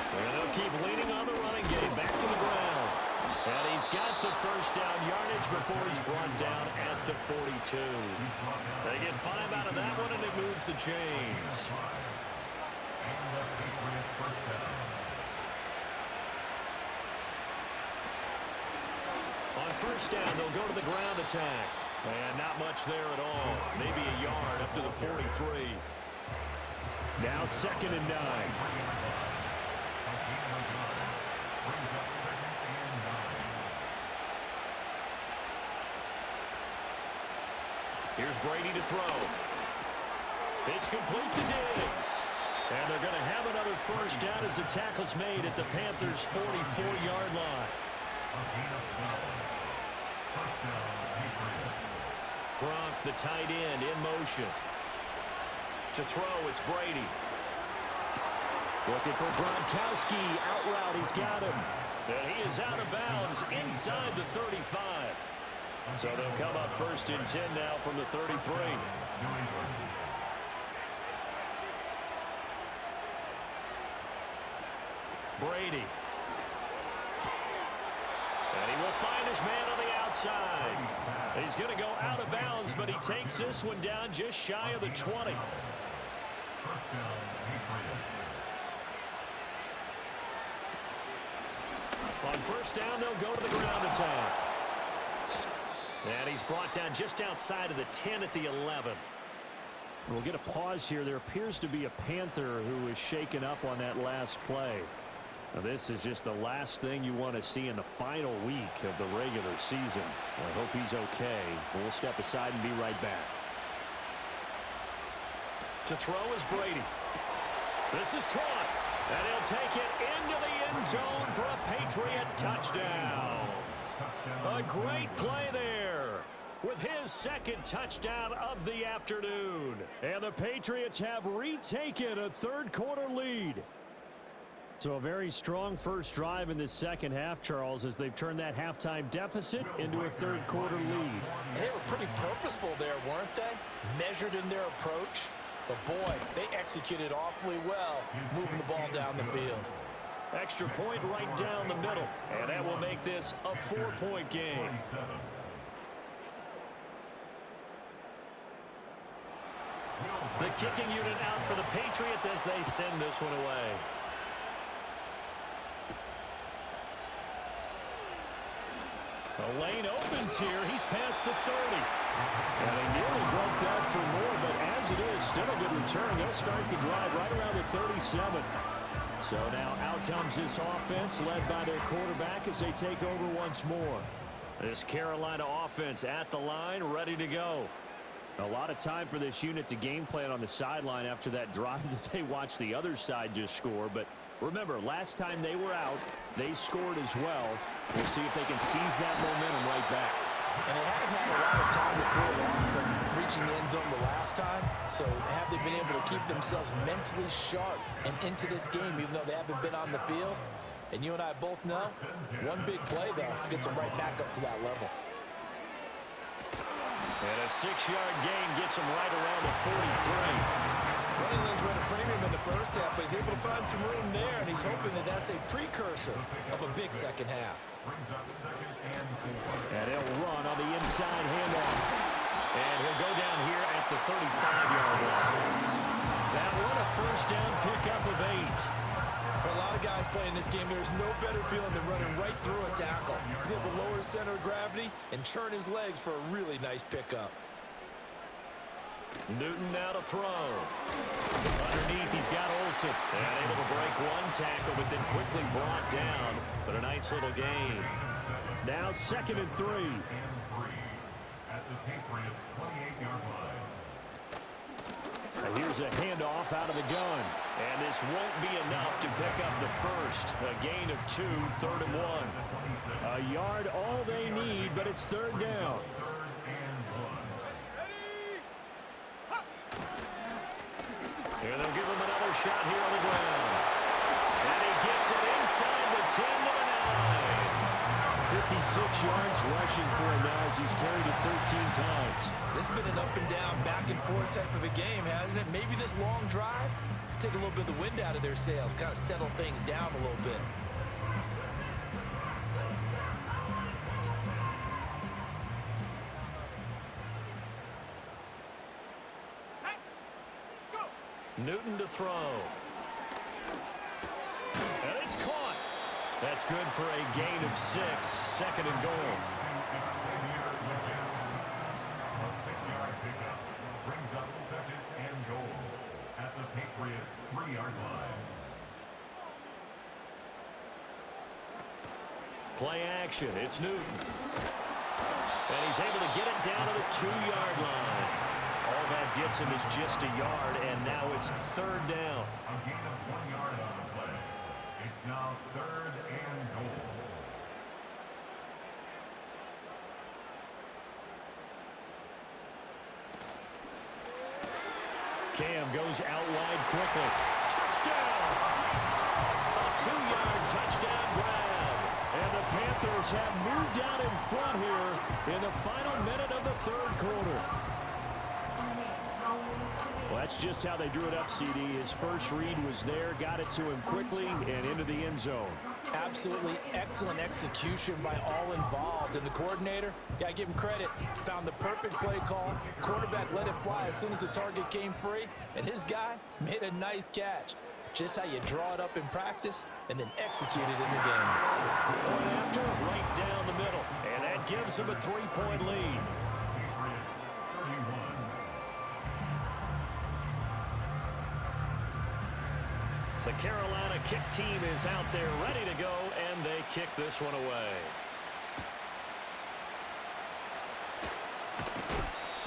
B: And they'll keep leaning on the running game, back to the ground. And he's got the first down yardage before he's brought down at the 42. They get 5 out of that one, and it moves the chains. On first down, they'll go to the ground attack. And not much there at all. Maybe a yard up to the 43. Now 2nd and 9. Here's Brady to throw. It's complete to Diggs. And they're going to have another first down as the tackle's made at the Panthers' 44-yard line. Gronk, the tight end, in motion. To throw, it's Brady. Looking for Gronkowski. Out route, he's got him. And he is out of bounds inside the 35. So they'll come up 1st and 10 now from the 33. Brady. And he will find his man on the outside. He's going to go out of bounds, but he takes this one down just shy of the 20. On first down, they'll go to the ground attack. And he's brought down just outside of the 10 at the 11. We'll get a pause here. There appears to be a Panther who is shaken up on that last play. Now, this is just the last thing you want to see in the final week of the regular season. I hope he's okay. We'll step aside and be right back. To throw is Brady. This is caught. And he'll take it into the end zone for a Patriot touchdown. A great play there with his 2nd touchdown of the afternoon. And the Patriots have retaken a 3rd-quarter lead. So a very strong first drive in the second half, Charles, as they've turned that halftime deficit into a 3rd-quarter lead.
C: And they were pretty purposeful there, weren't they? Measured in their approach. But, boy, they executed awfully well moving the ball down the field.
B: Extra point right down the middle. And that will make this a 4-point game. The kicking unit out for the Patriots as they send this one away. The lane opens here. He's past the 30. And they nearly broke that for more, but as it is, still a good return. They'll start the drive right around the 37. So now out comes this offense led by their quarterback as they take over once more. This Carolina offense at the line, ready to go. A lot of time for this unit to game plan on the sideline after that drive that they watched the other side just score. But remember, last time they were out, they scored as well. We'll see if they can seize that momentum right back.
C: And they haven't had a lot of time to cool off from reaching the end zone the last time. So have they been able to keep themselves mentally sharp and into this game, even though they haven't been on the field? And you and I both know, one big play, though, gets them right back up to that level.
B: And a 6-yard gain gets them right around the 43.
C: Running lanes were at a premium in the first half, but he's able to find some room there, and he's hoping that that's a precursor of a big second half.
B: And he'll run on the inside handoff. And he'll go the 35-yard line. That one a first down pickup of 8.
C: For a lot of guys playing this game, there's no better feeling than running right through a tackle. He's able to lower his center of gravity and churn his legs for a really nice pickup.
B: Newton now to throw. Underneath, he's got Olsen. And able to break one tackle, but then quickly brought down. But a nice little gain. Now 2nd and 3.
D: At the Patriots' 28-yard line.
B: And here's a handoff out of the gun. And this won't be enough to pick up the first. A gain of 2, 3rd and 1. A yard all they need, but it's 3rd down. Here they'll give him another shot here on the ground. And he gets it inside the 10 to the 9. 56 yards rushing for him now as he's carried it 13 times.
C: This has been an up and down, back and forth type of a game, hasn't it? Maybe this long drive, take a little bit of the wind out of their sails, kind of settle things down a little bit.
B: Newton to throw. And it's caught. That's good for a gain of 6, 2nd and goal.
D: A 6-yard pickup brings up 2nd and goal at the Patriots' 3-yard line.
B: Play action. It's Newton. And he's able to get it down to the 2-yard line. All that gets him is just a yard, and now it's 3rd down.
D: A gain of 1 yard on the play. It's now 3rd and goal.
B: Cam goes out wide quickly. Touchdown! A 2-yard touchdown grab. And the Panthers have moved out in front here in the final minute of the 3rd quarter. Well, that's just how they drew it up, CD. His first read was there, got it to him quickly, and into the end zone.
C: Absolutely excellent execution by all involved. And the coordinator, got to give him credit, found the perfect play call. Quarterback let it fly as soon as the target came free, and his guy made a nice catch. Just how you draw it up in practice and then execute it in the game.
B: Point after, right down the middle, and that gives him a 3-point lead.
D: Patriots 31.
B: The Carolina kick team is out there ready to go, and they kick this one away.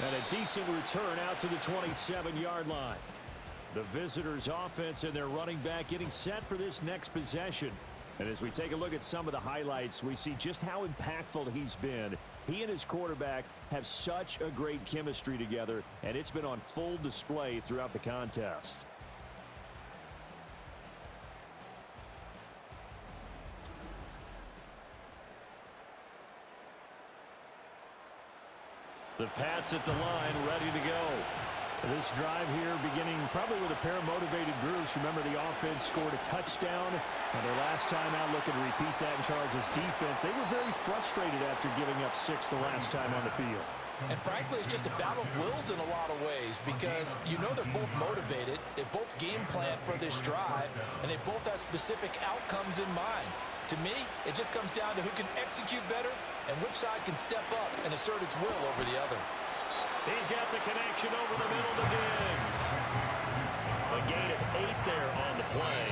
B: And a decent return out to the 27-yard line. The visitors' offense and their running back getting set for this next possession. And as we take a look at some of the highlights, we see just how impactful he's been. He and his quarterback have such a great chemistry together, and it's been on full display throughout the contest. The Pats at the line, ready to go. This drive here beginning probably with a pair of motivated groups. Remember, the offense scored a touchdown. And their last time out, looking to repeat that in Charles' defense. They were very frustrated after giving up 6 the last time on the field.
C: And frankly, it's just a battle of wills in a lot of ways because you know they're both motivated. They both game plan for this drive, and they both have specific outcomes in mind. To me, it just comes down to who can execute better and which side can step up and assert its will over the other.
B: He's got the connection over the middle to Diggs. A gain of 8 there on the play,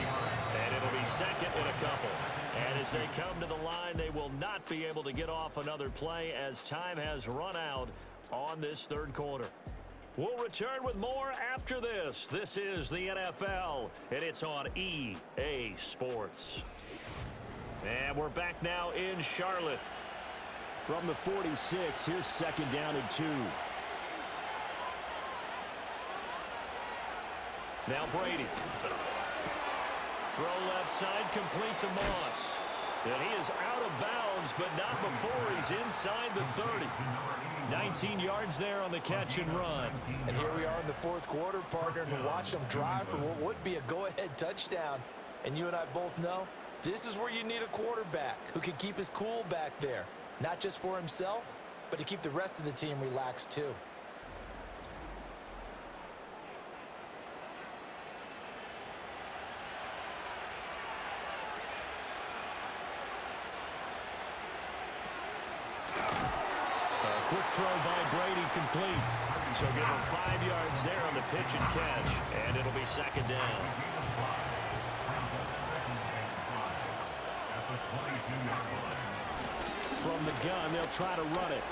B: and it'll be 2nd and a couple. And as they come to the line, they will not be able to get off another play as time has run out on this 3rd quarter. We'll return with more after this. This is the NFL, and it's on EA Sports. And we're back now in Charlotte. From the 46, here's 2nd down and 2. Now Brady. Throw left side, complete to Moss. And he is out of bounds, but not before he's inside the 30. 19 yards there on the catch and run.
C: And here we are in the 4th quarter, partner, and watch them drive for what would be a go-ahead touchdown. And you and I both know this is where you need a quarterback who can keep his cool back there. Not just for himself, but to keep the rest of the team relaxed too.
B: Quick throw by Brady complete. So give him 5 yards there on the pitch and catch. And it'll be second down. From the gun, they'll try to run it.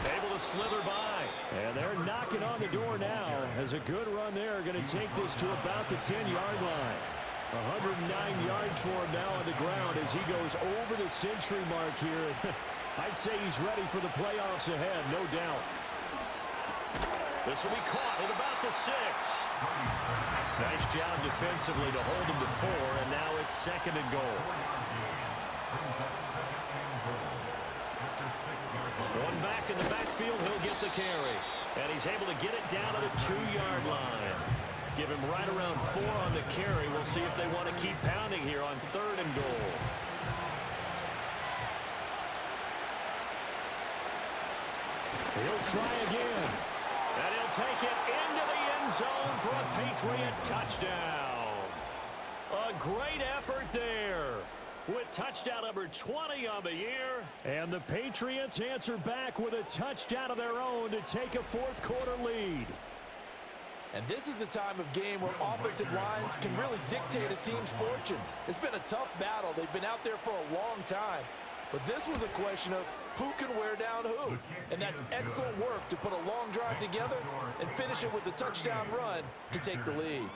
B: Able to slither by. And they're knocking on the door now as a good run there. Going to take this to about the 10-yard line. 109 yards for him now on the ground as he goes over the century mark here. I'd say he's ready for the playoffs ahead, no doubt. This will be caught at about the 6. Nice job defensively to hold him to 4, and now it's second and goal. One back in the backfield, he'll get the carry. And he's able to get it down to the 2-yard line. Give him right around 4 on the carry. We'll see if they want to keep pounding here on 3rd and goal. He'll try again. And he'll take it into the end zone for a Patriot touchdown. A great effort there, with touchdown number 20 on the year. And the Patriots answer back with a touchdown of their own to take a 4th quarter lead.
C: And this is a time of game where offensive lines can really dictate a team's fortunes. It's been a tough battle. They've been out there for a long time. But this was a question of who can wear down who. And that's excellent work to put a long drive together and finish it with a touchdown run to take the lead.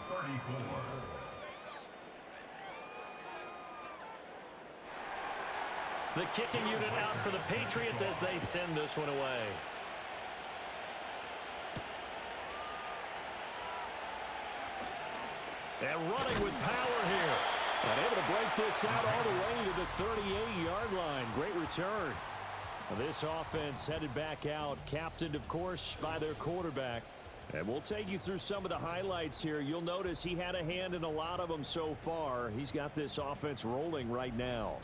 B: The kicking unit out for the Patriots as they send this one away. And running with power here. And able to break this out all the way to the 38-yard line. Great return. This offense headed back out, captained, of course, by their quarterback. And we'll take you through some of the highlights here. You'll notice he had a hand in a lot of them so far. He's got this offense rolling right now.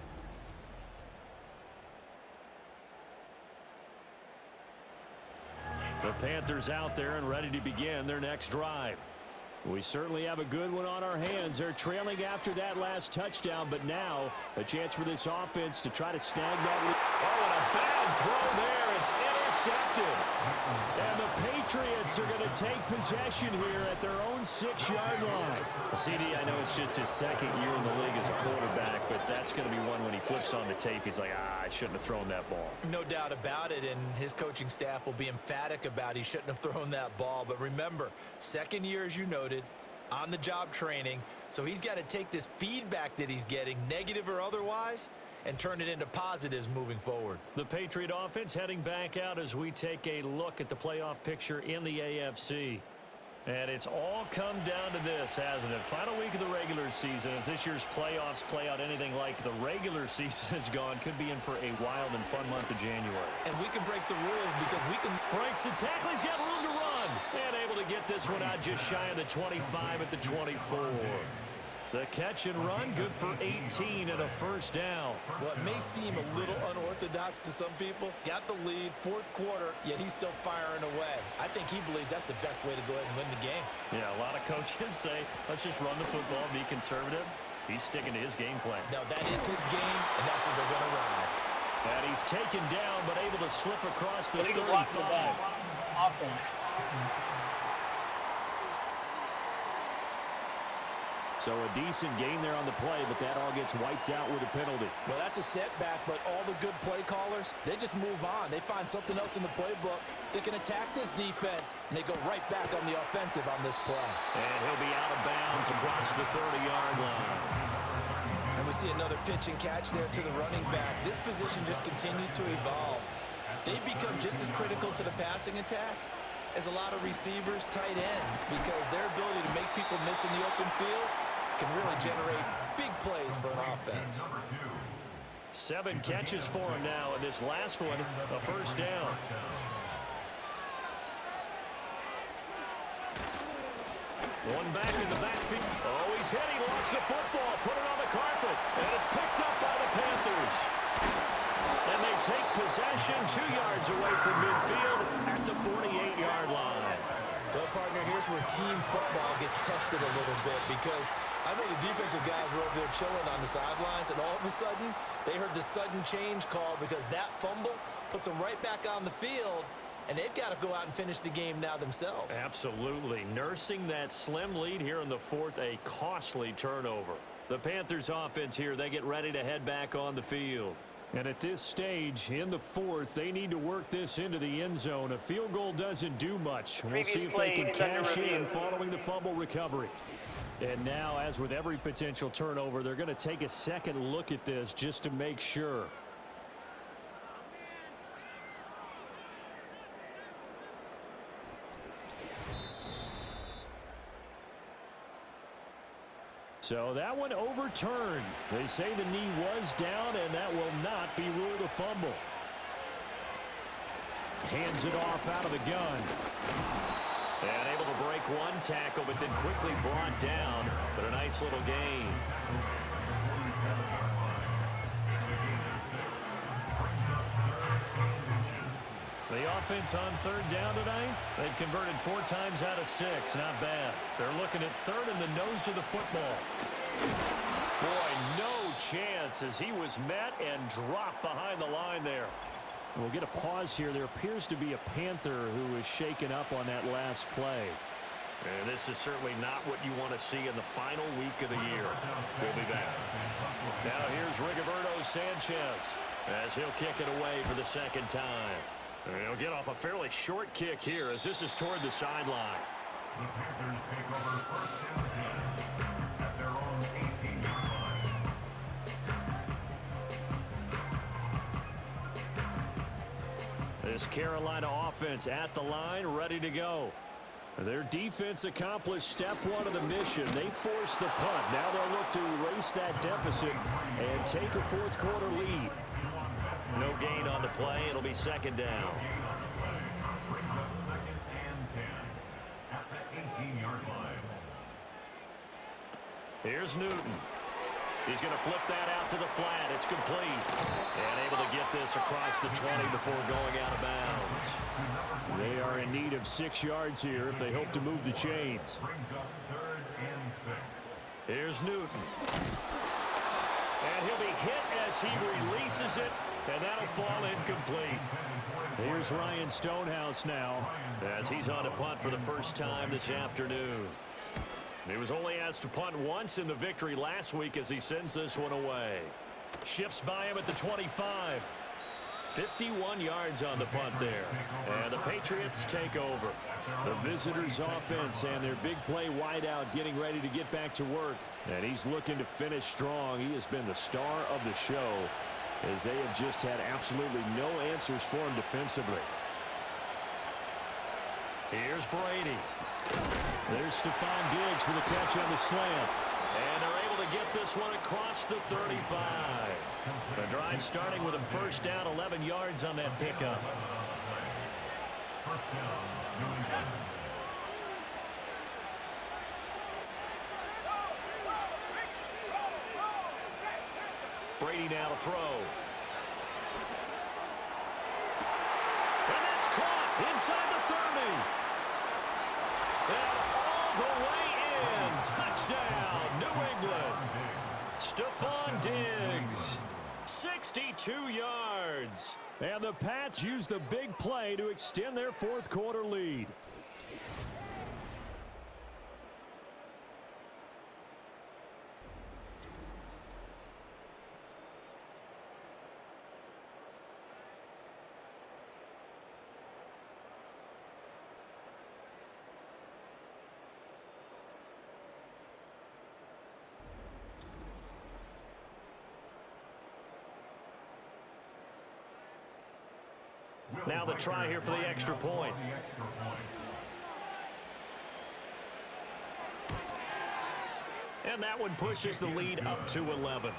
B: The Panthers out there and ready to begin their next drive. We certainly have a good one on our hands. They're trailing after that last touchdown, but now a chance for this offense to try to snag that lead. Oh, and a bad throw there. It's intercepted. And the Patriots are going to take possession here at their own 6-yard line. CD, I know it's just his 2nd year in the league as a quarterback, but that's going to be one when he flips on the tape. He's like, I shouldn't have thrown that ball.
C: No doubt about it, and his coaching staff will be emphatic about he shouldn't have thrown that ball. But remember, 2nd year, as you noted, on-the-job training, so he's got to take this feedback that he's getting, negative or otherwise, and turn it into positives moving forward.
B: The Patriot offense heading back out as we take a look at the playoff picture in the AFC. And it's all come down to this, hasn't it? Final week of the regular season. As this year's playoffs play out anything like the regular season has gone, could be in for a wild and fun month of January.
C: And we can break the rules because we can...
B: Breaks the tackle. He's got room to run. And able to get this one out just shy of the 25 at the 24. The catch and run, good for 18 and a 1st down.
C: Well, it may seem a little unorthodox to some people. Got the lead, 4th quarter, yet he's still firing away. I think he believes that's the best way to go ahead and win the game.
B: Yeah, a lot of coaches say, let's just run the football, be conservative. He's sticking to his game plan.
C: No, that is his game, and that's what they're going to ride.
B: And he's taken down, but able to slip across the 35.
F: Offense.
B: So a decent gain there on the play, but that all gets wiped out with a penalty.
C: Well, that's a setback, but all the good play callers, they just move on. They find something else in the playbook. They can attack this defense, and they go right back on the offensive on this play.
B: And he'll be out of bounds across the 30-yard line.
C: And we see another pitch and catch there to the running back. This position just continues to evolve. They become just as critical to the passing attack as a lot of receivers, tight ends, because their ability to make people miss in the open field can really generate big plays for an offense.
B: 7 catches for him now, and this last one, a 1st down. One back in the backfield. Oh, he's hit. He lost the football. Put it on the carpet. And it's picked up by the Panthers. And they take possession 2 yards away from midfield at the 48-yard line.
C: Well, partner, here's where team football gets tested a little bit, because I know the defensive guys were over there chilling on the sidelines, and all of a sudden, they heard the sudden change call because that fumble puts them right back on the field, and they've got to go out and finish the game now themselves.
B: Absolutely. Nursing that slim lead here in the fourth, a costly turnover. The Panthers offense here, they get ready to head back on the field. And at this stage, in the fourth, they need to work this into the end zone. A field goal doesn't do much. We'll see if they can cash in following the fumble recovery. And now, as with every potential turnover, they're going to take a second look at this just to make sure. So that one overturned. They say the knee was down, and that will not be ruled a fumble. Hands it off out of the gun. And able to break one tackle, but then quickly brought down. But a nice little gain. The offense on third down tonight, they've converted 4 times out of 6. Not bad. They're looking at third in the nose of the football. Boy, no chance as he was met and dropped behind the line there. We'll get a pause here. There appears to be a Panther who is shaken up on that last play. And this is certainly not what you want to see in the final week of the year. We'll be back. Now here's Rigoberto Sanchez as he'll kick it away for the second time. And he'll get off a fairly short kick here as this is toward the sideline.
D: The Panthers take over first and 10 at their own 18-yard line.
B: This Carolina offense at the line, ready to go. Their defense accomplished step 1 of the mission. They forced the punt. Now they'll look to erase that deficit and take a fourth quarter lead. No gain on the play. It'll be second down.
D: Brings up second and 10 at the 18-yard line.
B: Here's Newton. He's going to flip that out to the flat. It's complete. And able to get this across the 20 before going out of bounds. They are in need of 6 yards here if they hope to move the chains.
D: Brings up third and 6.
B: Here's Newton. And he'll be hit as he releases it. And that'll fall incomplete. Here's Ryan Stonehouse now as he's on a punt for the first time this afternoon. He was only asked to punt once in the victory last week as he sends this one away. Shifts by him at the 25. 51 yards on the punt there. And the Patriots take over. The visitors' offense and their big play wideout getting ready to get back to work. And he's looking to finish strong. He has been the star of the show, as they have just had absolutely no answers for him defensively. Here's Brady. There's Stephon Diggs for the catch on the slant. And they're able to get this one across the 35. The drive starting with a first down, 11 yards on that pickup.
D: First down, New England.
B: Brady now to throw. And that's caught inside the 30. And all the way in. Touchdown, New England. Stephon Diggs, 62 yards. And the Pats use the big play to extend their fourth quarter lead. Now the try here for the extra point. And that one pushes the lead up to 11.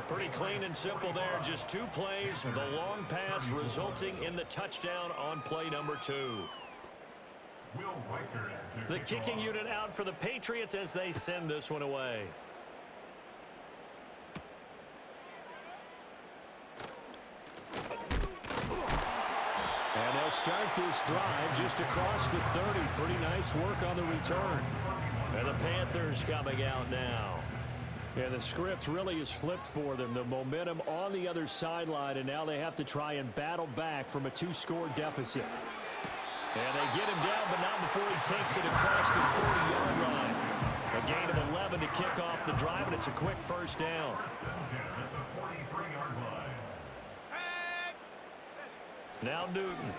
B: Pretty clean and simple there. Just 2 plays. The long pass resulting in the touchdown on play number 2. The kicking unit out for the Patriots as they send this one away. And they'll start this drive just across the 30. Pretty nice work on the return. And the Panthers coming out now. Yeah, the script really is flipped for them. The momentum on the other sideline, and now they have to try and battle back from a 2-score deficit. And they get him down, but not before he takes it across the 40-yard line. A gain of 11 to kick off the drive, and it's a quick first down. Now Newton.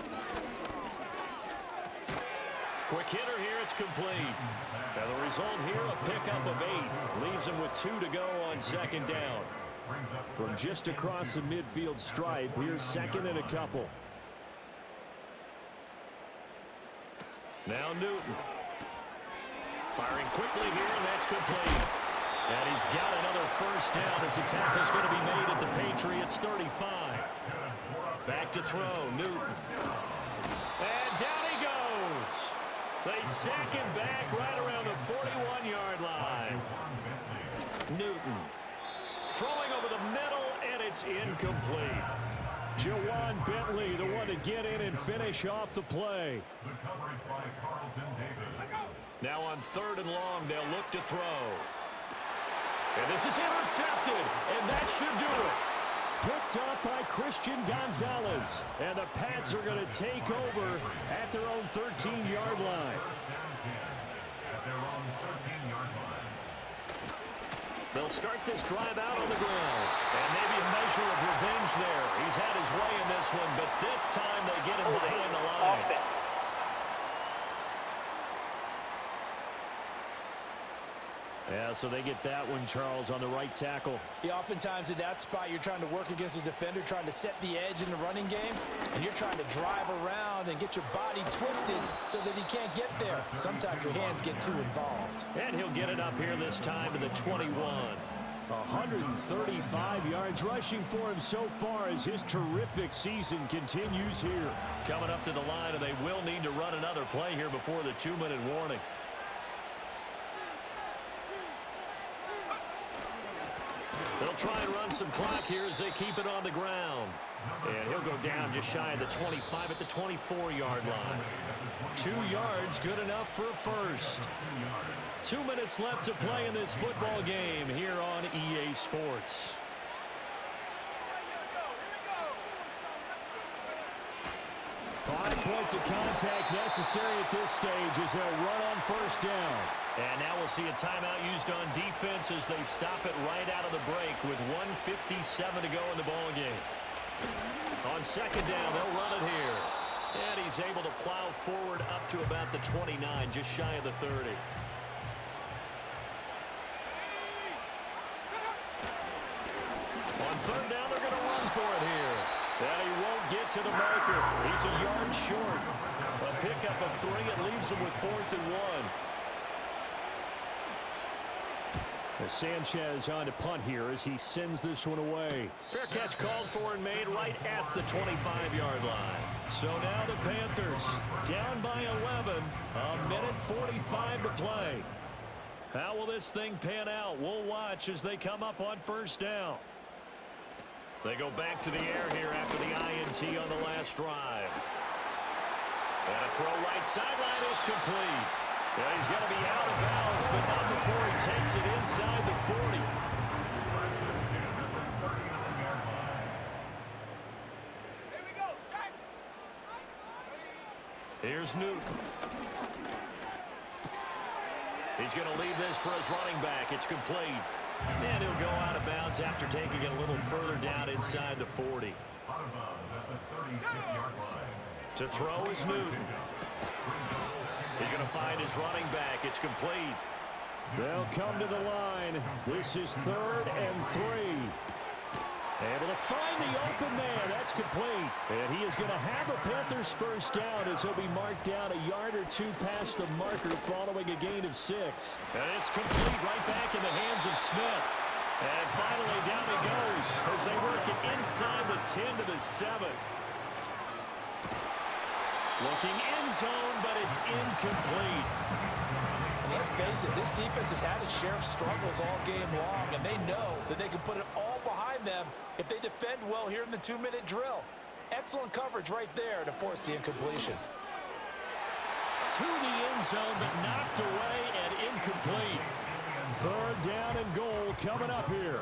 B: Quick hitter here, it's complete. Now the result here, a pickup of 8. Leaves him with 2 to go on second down. From just across the midfield stripe, here's second and a couple. Now Newton. Firing quickly here, and that's complete. And he's got another first down as the tackle's going to be made at the Patriots' 35. Back to throw, Newton. And down he goes. They sack him back right around the 41-yard line. Newton throwing over the middle, and it's incomplete. Jawan Bentley, the one to get in and finish off the play. Now on 3rd and long, they'll look to throw. And this is intercepted, and that should do it. Picked up by Christian Gonzalez. And the Pats are going to take over at their own 13-yard line. They'll start this drive out on the ground. And maybe a measure of revenge there. He's had his way in this one, but this time they get him behind the line. Yeah, so they get that one, Charles, on the right tackle.
C: Yeah, oftentimes in that spot, you're trying to work against a defender, trying to set the edge in the running game, and you're trying to drive around and get your body twisted so that he can't get there. Sometimes your hands get too involved.
B: And he'll get it up here this time to the 21. 135 yards rushing for him so far as his terrific season continues here. Coming up to the line, and they will need to run another play here before the 2-minute warning. They'll try and run some clock here as they keep it on the ground. And he'll go down just shy of the 25 at the 24-yard line. 2 yards, good enough for a first. 2 minutes left to play in this football game here on EA Sports. Five points of contact necessary at this stage as they'll run on first down. And now we'll see a timeout used on defense as they stop it right out of the break with 1:57 to go in the ball game. On second down, they'll run it here. And he's able to plow forward up to about the 29, just shy of the 30. On third down, they're going to run for it here. And he won't get to the marker. He's a yard short. A pickup of 3. It leaves him with 4th and 1. As Sanchez on to punt here as he sends this one away. Fair catch called for and made right at the 25-yard line. So now the Panthers down by 11. A minute 45 to play. How will this thing pan out? We'll watch as they come up on first down. They go back to the air here after the INT on the last drive. And a throw right sideline is complete. Yeah, he's going to be out of bounds, but not before he takes it inside the 40. Here's Newton. He's going to leave this for his running back. It's complete. And he'll go out of bounds after taking it a little further down inside the 40. To throw is Newton. He's going to find his running back. It's complete. They'll come to the line. This is 3rd and 3. Able to find the open man. That's complete. And he is going to have a Panthers first down as he'll be marked down a yard or 2 past the marker following a gain of 6. And it's complete right back in the hands of Smith. And finally down he goes as they work it inside the 10 to the 7. Looking end zone, but it's incomplete.
C: Let's face it, this defense has had its share of struggles all game long, and they know that they can put it all behind them if they defend well here in the 2-minute drill. Excellent coverage right there to force the incompletion.
B: To the end zone, but knocked away and incomplete. Third down and goal coming up here.